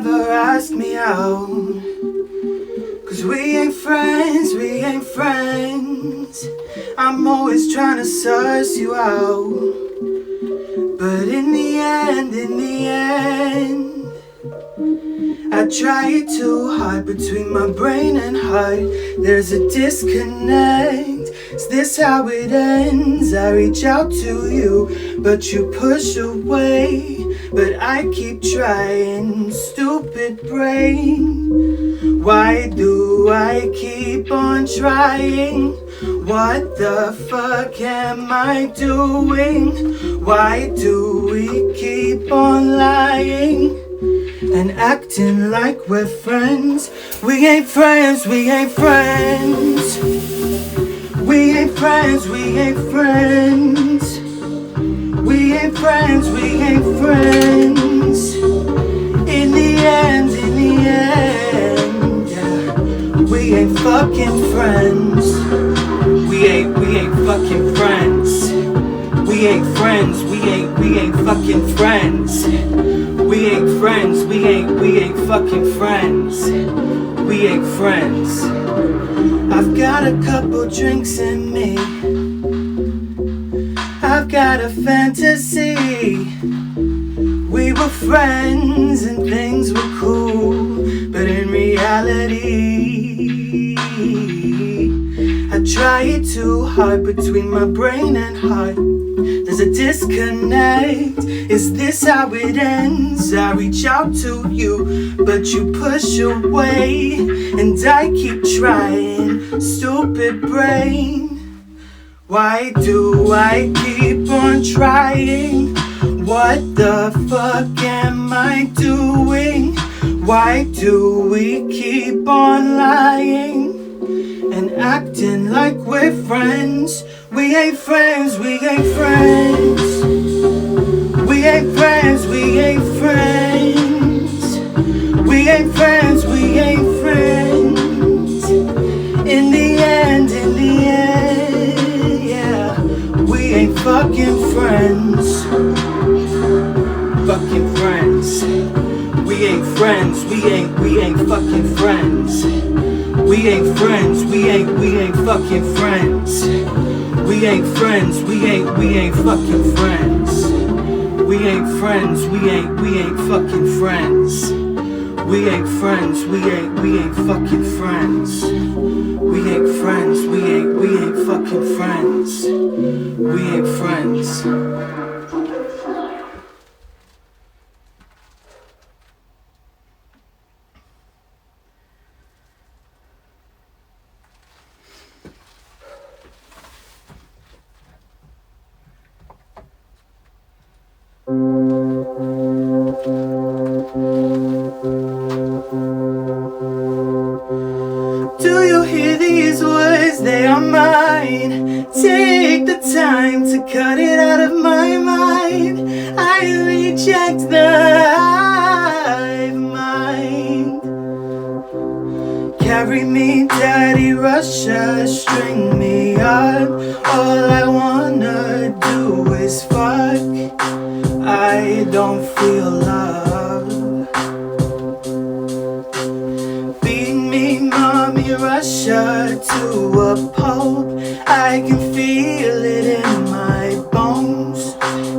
never ask me out, 'cause we ain't friends, we ain't friends. I'm always trying to suss you out, but in the end, I try too hard. Between my brain and heart, there's a disconnect. Is this how it ends? I reach out to you, but you push away. But I keep trying, stupid brain. Why do I keep on trying? What the fuck am I doing? Why do we keep on lying and acting like we're friends? We ain't friends, we ain't friends. We ain't friends, we ain't friends. We ain't friends, we ain't friends. In the end, yeah, we ain't fucking friends. We ain't fucking friends. We ain't friends, we ain't fucking friends. We ain't friends, we ain't fucking friends. We ain't friends. I've got a couple drinks in me. I've got a fantasy. We were friends and things were cool, but in reality, I try too hard. Between my brain and heart, there's a disconnect. Is this how it ends? I reach out to you, but you push away, and I keep trying, stupid brain. Why do I keep on trying? What the fuck am I doing? Why do we keep on lying and acting like we're friends? We ain't friends, we ain't friends. We ain't friends, we ain't friends. We ain't friends, we ain't friends. In the end, yeah, we ain't fucking friends. Fucking friends. We ain't friends, we ain't fucking friends. We ain't friends, we ain't fucking friends. We ain't friends, we ain't fucking friends. We ain't friends, we ain't fucking friends. We ain't friends, we ain't fucking friends. We ain't friends, we ain't fucking friends. We ain't friends. Do you hear these words? They are mine. Take the time to cut it out of my mind. I reject the hive mind. Carry me, daddy, Russia, string me up. All I wanna do is fuck. I don't feel love. Beat me, mommy, Russia, to a pulp. I can feel it in my bones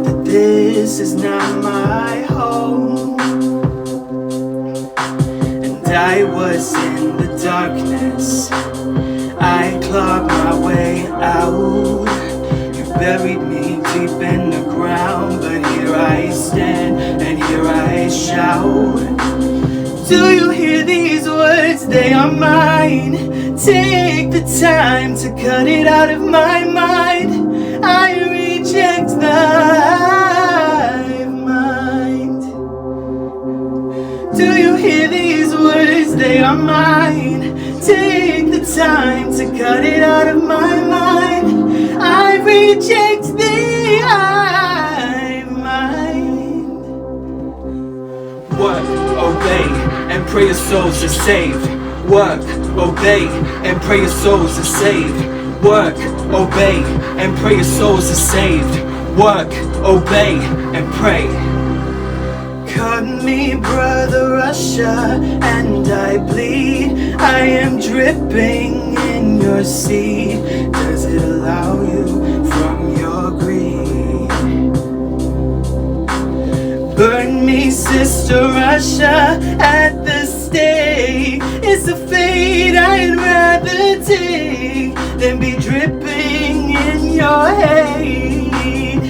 that this is not my home. And I was in the darkness, I clawed my way out. You buried me deep in the ground, but here I stand and here I shout. Do you hear these words? They are mine. Take the time to cut it out of my mind. I reject the hive mind. Do you hear these words? They are mine. Take the time to cut it out of my mind. I reject the hive mind. Work, obey, and pray your souls are saved. Work, obey, and pray your souls are saved. Work, obey, and pray your souls are saved. Work, obey, and pray. Cut me, brother Russia, and I bleed. I am dripping in your seed. Does it allow you from your greed? Burn me, sister Russia, at the stake. It's a fate I'd rather take than be dripping in your hate.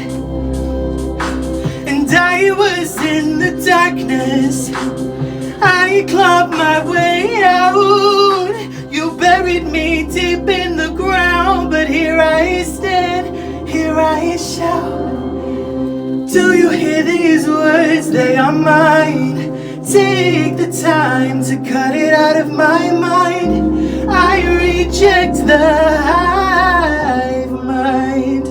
And I was in the darkness, I clawed my way out. You buried me deep in the ground, but here I stand, here I shout. Do you hear these words? They are mine. Take the time to cut it out of my mind. I reject the hive mind.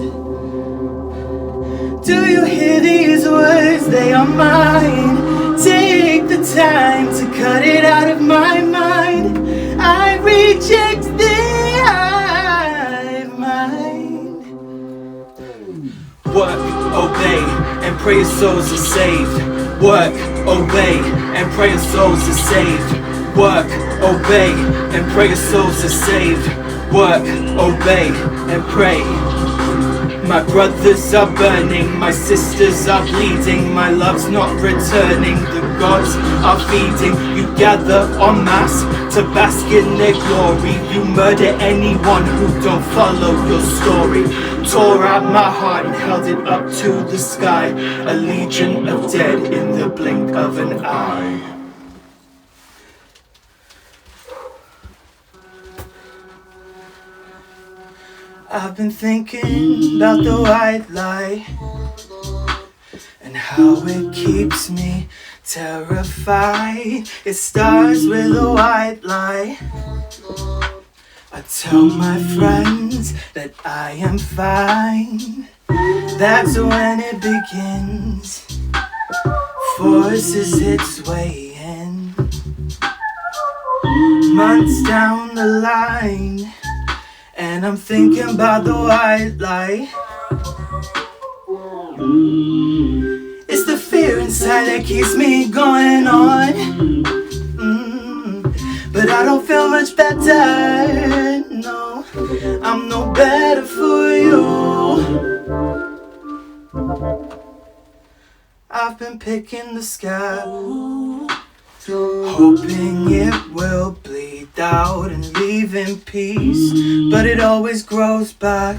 Do you hear these words? They are mine. Take the time to cut it out of my mind. I reject the hive mind. Work, obey, and pray your souls are saved. Work, obey, and pray your souls are saved. Work, obey, and pray your souls are saved. Work, obey, and pray. My brothers are burning, my sisters are bleeding, my love's not returning, the gods are feeding. You gather en masse to bask in their glory. You murder anyone who don't follow your story. Tore out my heart and held it up to the sky. A legion of dead in the blink of an eye. I've been thinking about the white light and how it keeps me terrified. It starts with a white light. I tell my friends that I am fine. That's when it begins. Forces its way in. Months down the line, and I'm thinking about the white light. It's the fear inside that keeps me going on. But I don't feel much better, no. I'm no better for you. I've been picking the sky, hoping it will bleed out and leave in peace, but it always grows back.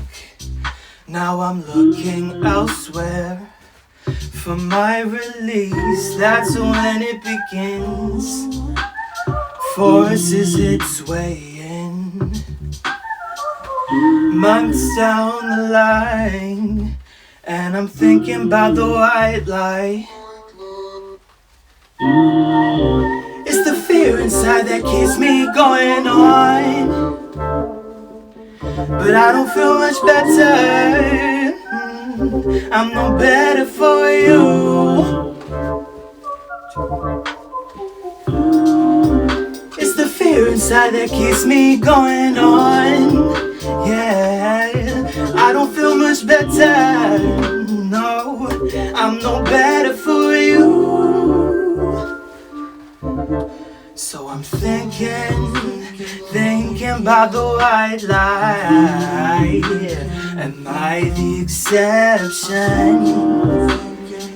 Now I'm looking elsewhere for my release. That's when it begins. Forces its way in. Months down the line, and I'm thinking about the white light. It's the fear inside that keeps me going on. But I don't feel much better. I'm no better for you. It's the fear inside that keeps me going on. Yeah, I don't feel much better. No, I'm no better for you. So I'm thinking about the white light. Am I the exception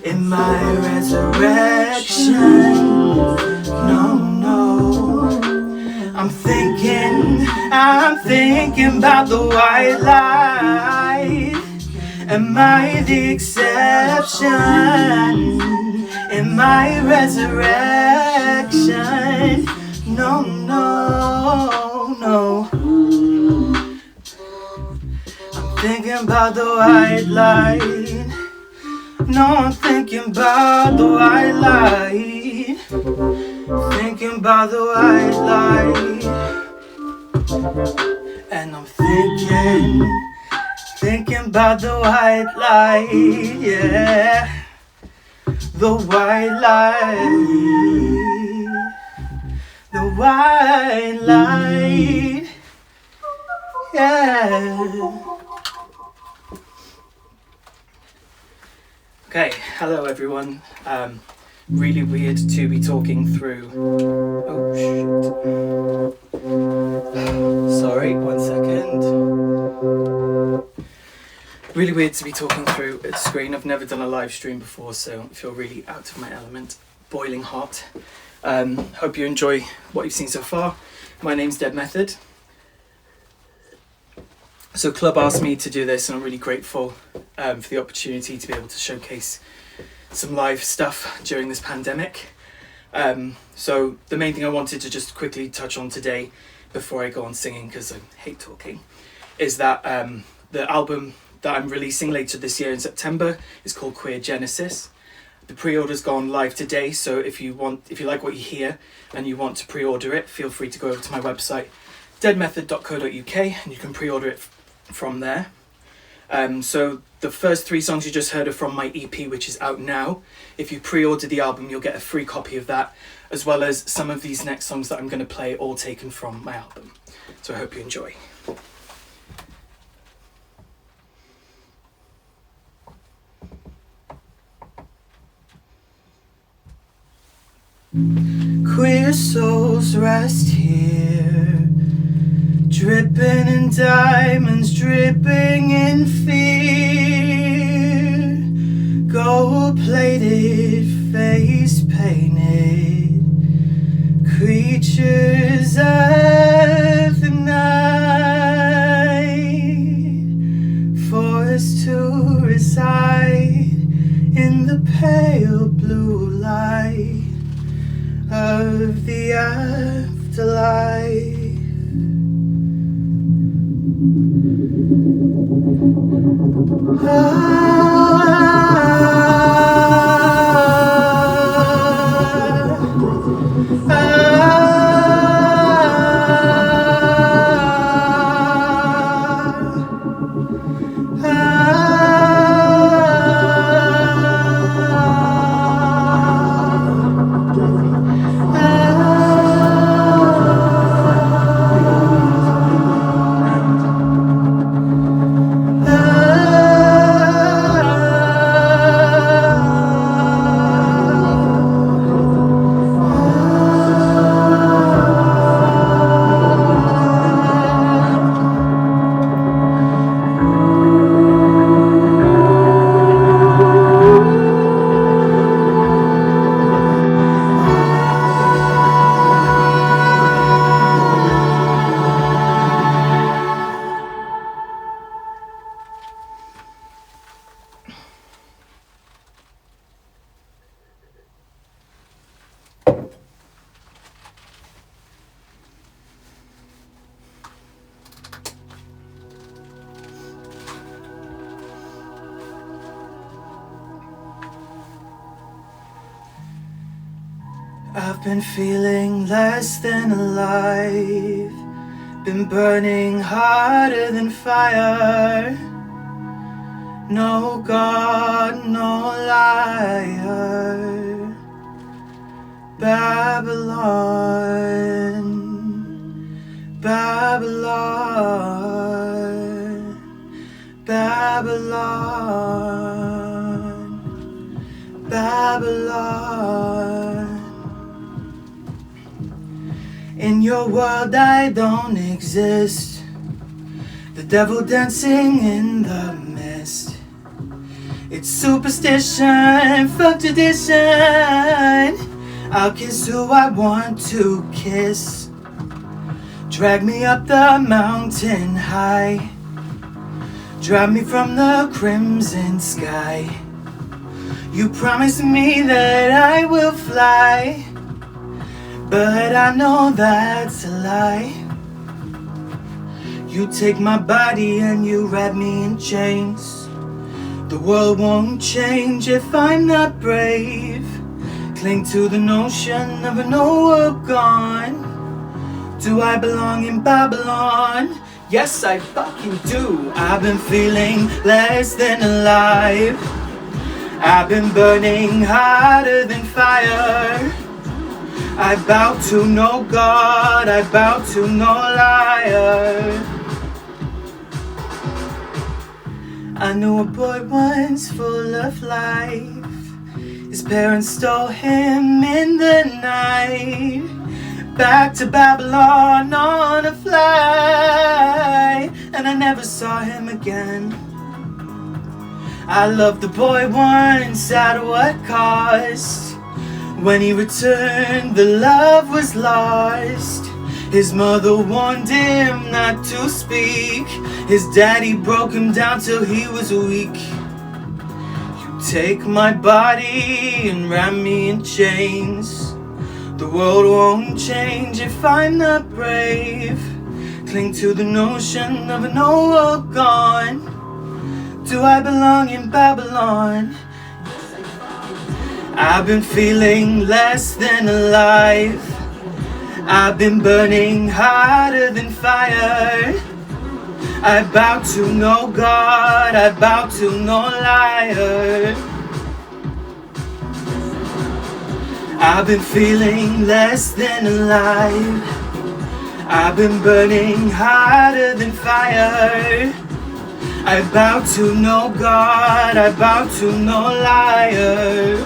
in my resurrection? No, no. I'm thinking about the white light. Am I the exception in my resurrection? No, no, no. I'm thinking about the white light. No, I'm thinking about the white light. Thinking about the white light. And I'm thinking about the white light, yeah. The white light. The white light, yeah. Okay, hello everyone. really weird to be talking through. Oh shit. Sorry, 1 second. Really weird to be talking through a screen. I've never done a live stream before, so I feel really out of my element. Boiling hot. Hope you enjoy what you've seen so far. My name's Dead Method. So Club asked me to do this, and I'm really grateful for the opportunity to be able to showcase some live stuff during this pandemic. So the main thing I wanted to just quickly touch on today before I go on singing, because I hate talking, is that the album that I'm releasing later this year in September is called Queer Genesis. The pre-order's gone live today, so if you like what you hear and you want to pre-order it, feel free to go over to my website deadmethod.co.uk and you can pre-order it from there. So the first 3 songs you just heard are from my EP, which is out now. If you pre-order the album, you'll get a free copy of that, as well as some of these next songs that I'm going to play, all taken from my album. So I hope you enjoy. Queer souls rest here, dripping in diamonds, dripping in fear. Gold-plated, face painted, creatures of the night, forced to reside in the pale blue light of the afterlife. I've been feeling less than alive, been burning hotter than fire. No God, no liar. Babylon, Babylon, Babylon, Babylon. In your world I don't exist, the devil dancing in the mist. It's superstition, fuck tradition. I'll kiss who I want to kiss. Drag me up the mountain high, drag me from the crimson sky. You promised me that I will fly, but I know that's a lie. You take my body and you wrap me in chains. The world won't change if I'm not brave. Cling to the notion of an old world gone. Do I belong in Babylon? Yes, I fucking do. I've been feeling less than alive. I've been burning hotter than fire. I bow to no God, I bow to no liar. I knew a boy once full of life. His parents stole him in the night, back to Babylon on a flight, and I never saw him again. I loved the boy once at what cost. When he returned, the love was lost. His mother warned him not to speak. His daddy broke him down till he was weak. You take my body and wrap me in chains. The world won't change if I'm not brave. Cling to the notion of an old world gone. Do I belong in Babylon? I've been feeling less than alive. I've been burning hotter than fire. I bow to no God, I bow to no liar. I've been feeling less than alive. I've been burning hotter than fire. I bow to no God, I bow to no liar.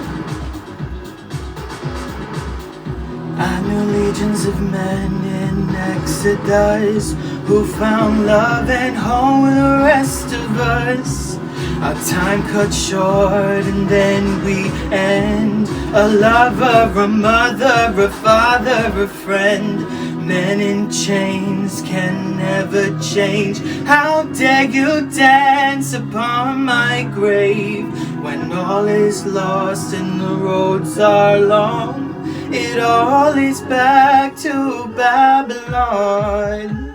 I knew legions of men in Exodus who found love and home with the rest of us. Our time cut short and then we end. A lover, a mother, a father, a friend. Men in chains can never change. How dare you dance upon my grave? When all is lost and the roads are long, it all leads back to Babylon.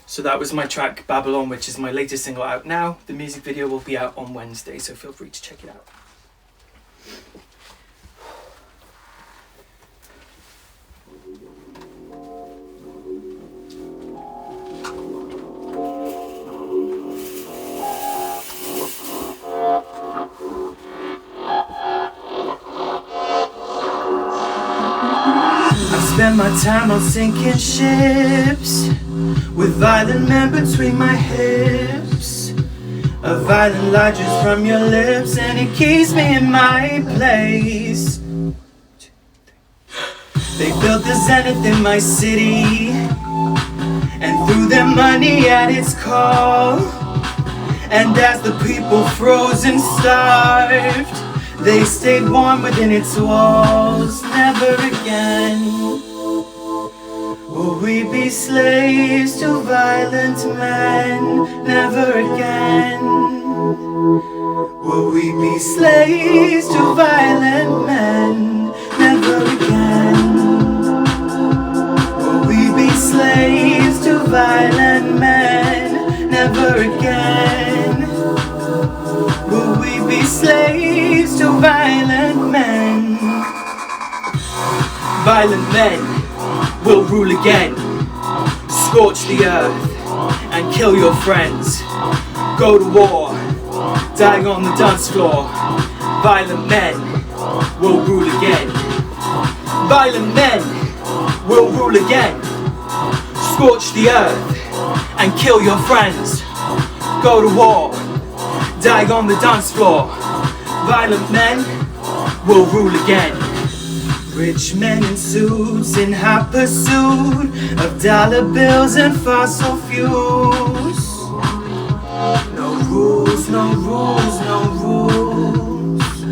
So that was my track Babylon, which is my latest single out now. The music video will be out on Wednesday, so feel free to check it out. I spend my time on sinking ships, with violent men between my hips. A violent light just from your lips, and it keeps me in my place. They built the zenith in my city and threw their money at its call. And as the people froze and starved, they stayed warm within its walls. Never again will we be slaves to violent men. Never again will we be slaves to violent men. Never again will we be slaves to violent men. Never again will we be slaves to violent men. Violent men will rule again, scorch the earth and kill your friends. Go to war, dying on the dance floor. Violent men will rule again. Violent men will rule again, scorch the earth and kill your friends. Go to war, dying on the dance floor. Violent men will rule again. Rich men in suits in hot pursuit of dollar bills and fossil fuels. No rules, no rules, no rules.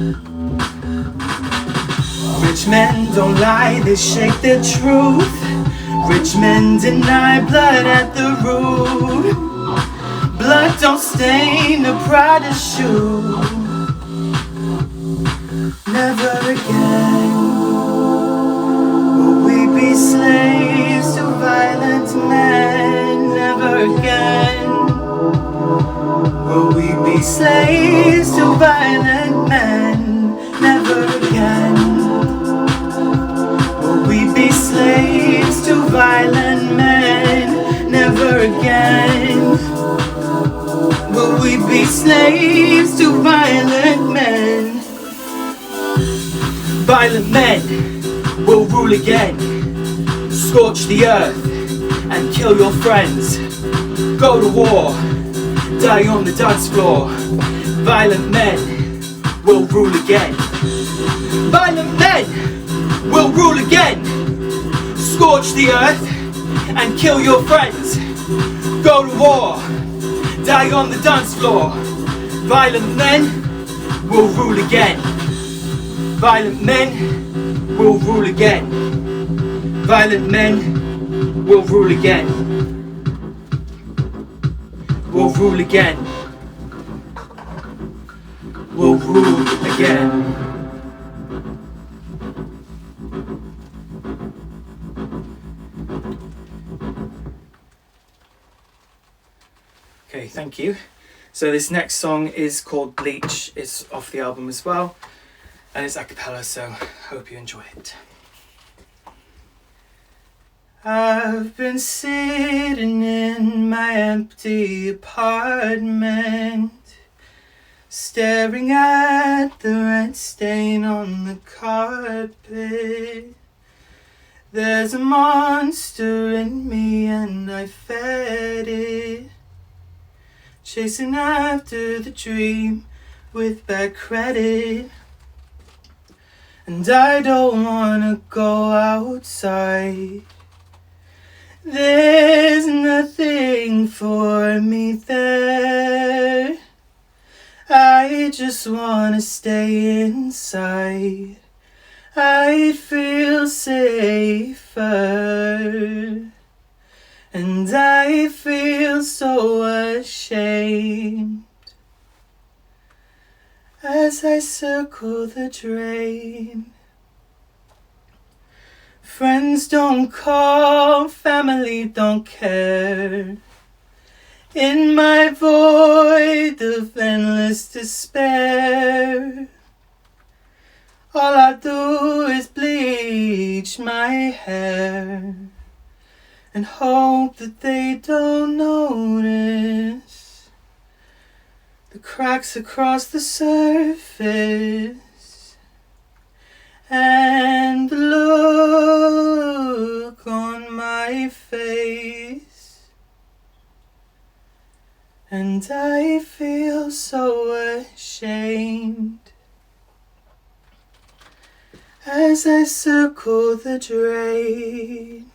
Rich men don't lie, they shake their truth. Rich men deny blood at the root. Blood don't stain a Prada shoe. Never again will we be slaves to violent men. Never again will we be slaves to violent men. Never again will we be slaves to violent men. Never again will we be slaves to violent men. Violent men will rule again, scorch the earth and kill your friends. Go to war, die on the dance floor. Violent men will rule again. Violent men will rule again. Scorch the earth and kill your friends. Go to war, die on the dance floor. Violent men will rule again. Violent men will rule again. Violent men will rule again. Will rule again. Will rule again. Okay, thank you. So this next song is called Bleach. It's off the album as well, and it's a cappella, so hope you enjoy it. I've been sitting in my empty apartment, staring at the red stain on the carpet. There's a monster in me and I fed it, chasing after the dream with bad credit. And I don't wanna go outside. There's nothing for me there. I just wanna stay inside. I feel safer. And I feel so ashamed as I circle the drain. Friends don't call, family don't care. In my void of endless despair, all I do is bleach my hair and hope that they don't notice the cracks across the surface and the look on my face. And I feel so ashamed as I circle the drain.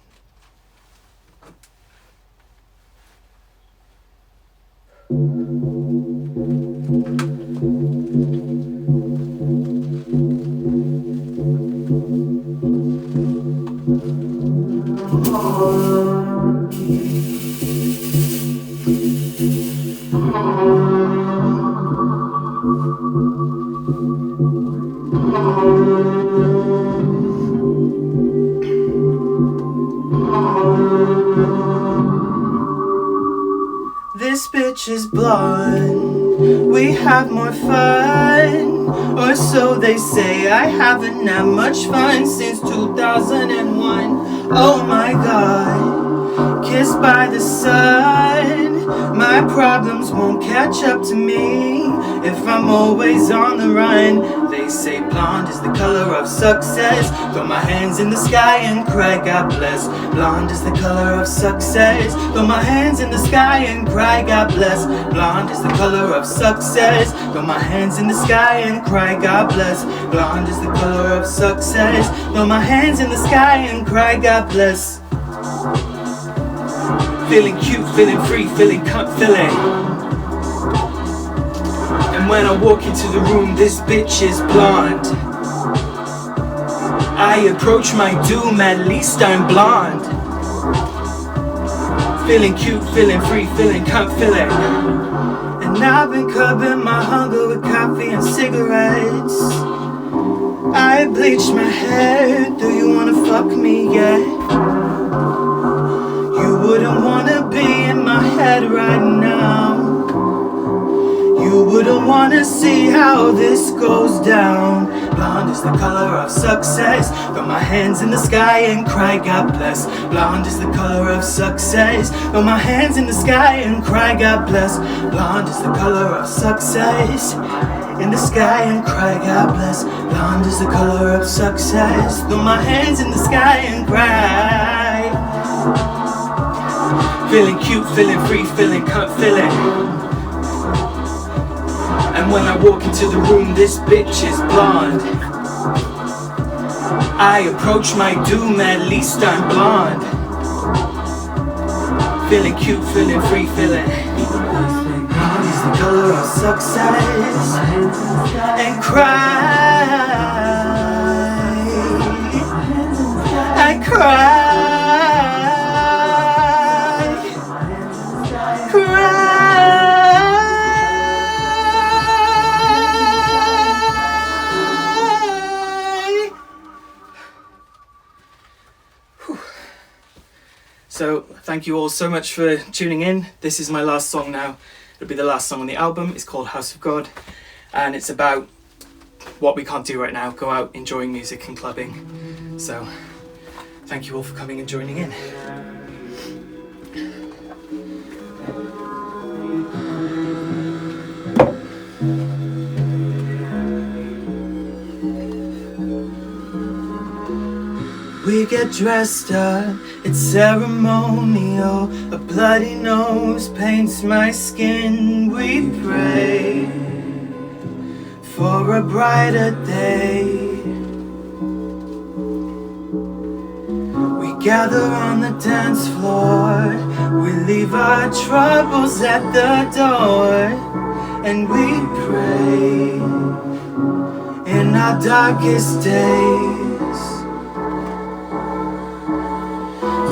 This bitch is blonde, we have more fun, or so they say. I haven't had much fun since 2001. Oh my god, kissed by the sun. My problems won't catch up to me if I'm always on the run. They say blonde is the color of success. Throw my hands in the sky and cry, God bless. Blonde is the color of success. Throw my hands in the sky and cry, God bless. Blonde is the color of success. Throw my hands in the sky and cry, God bless. Blonde is the color of success. Throw my hands in the sky and cry, God bless. Feeling cute, feeling free, feeling cunt, feeling. And when I walk into the room, this bitch is blonde. I approach my doom, at least I'm blonde. Feeling cute, feeling free, feeling cunt, feeling. And I've been curbing my hunger with coffee and cigarettes. I bleached my hair, do you wanna fuck me yet? You wouldn't wanna be in my head right now. You wouldn't wanna see how this goes down. Blonde is the color of success. Throw my hands in the sky and cry, God bless. Blonde is the color of success. Throw my hands in the sky and cry, God bless. Blonde is the color of success. In the sky and cry, God bless. Blonde is the color of success. Throw my hands in the sky and cry. Feeling cute, feeling free, feeling can't feel it. And when I walk into the room, this bitch is blonde. I approach my doom, at least I'm blonde. Feeling cute, feeling free, feeling. Is the color of success. And cry. I cry. So thank you all so much for tuning in. This is my last song now. It'll be the last song on the album. It's called House of God, and it's about what we can't do right now, go out enjoying music and clubbing. So thank you all for coming and joining in. We get dressed up, it's ceremonial. A bloody nose paints my skin. We pray for a brighter day. We gather on the dance floor. We leave our troubles at the door. And we pray in our darkest days.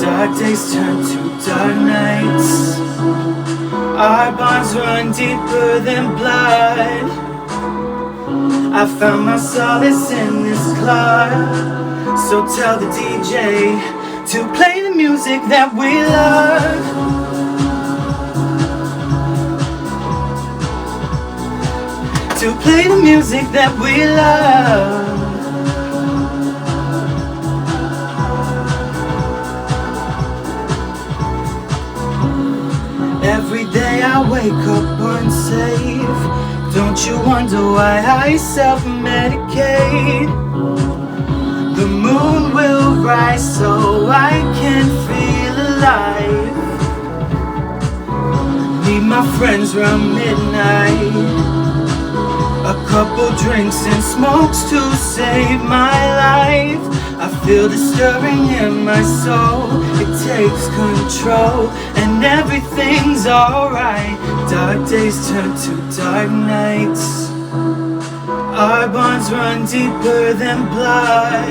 Dark days turn to dark nights. Our bonds run deeper than blood. I found my solace in this club. So tell the DJ to play the music that we love. To play the music that we love. Every day I wake up unsafe. Don't you wonder why I self-medicate? The moon will rise so I can feel alive. Meet my friends round midnight. A couple drinks and smokes to save my life. I feel the stirring in my soul. It takes control and everything's alright. Dark days turn to dark nights. Our bonds run deeper than blood.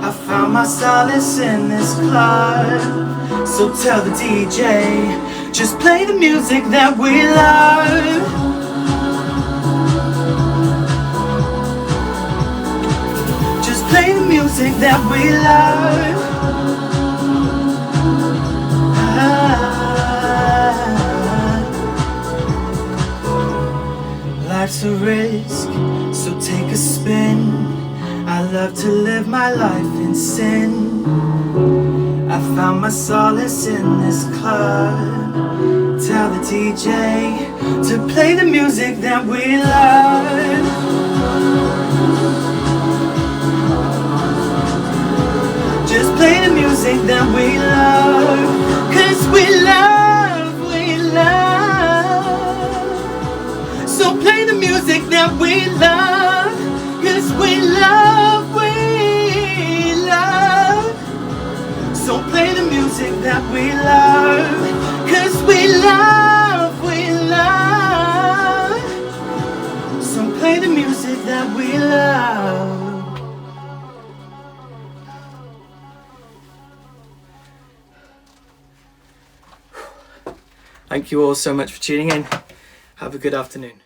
I found my solace in this club. So tell the DJ, just play the music that we love. Play the music that we love. Life's a risk, so take a spin. I love to live my life in sin. I found my solace in this club. Tell the DJ to play the music that we love. Just play the music that we love. 'Cause we love, we love. So play the music that we love. 'Cause we love, we love. So play the music that we love. 'Cause we love, we love. So play the music that we love. Thank you all so much for tuning in. Have a good afternoon.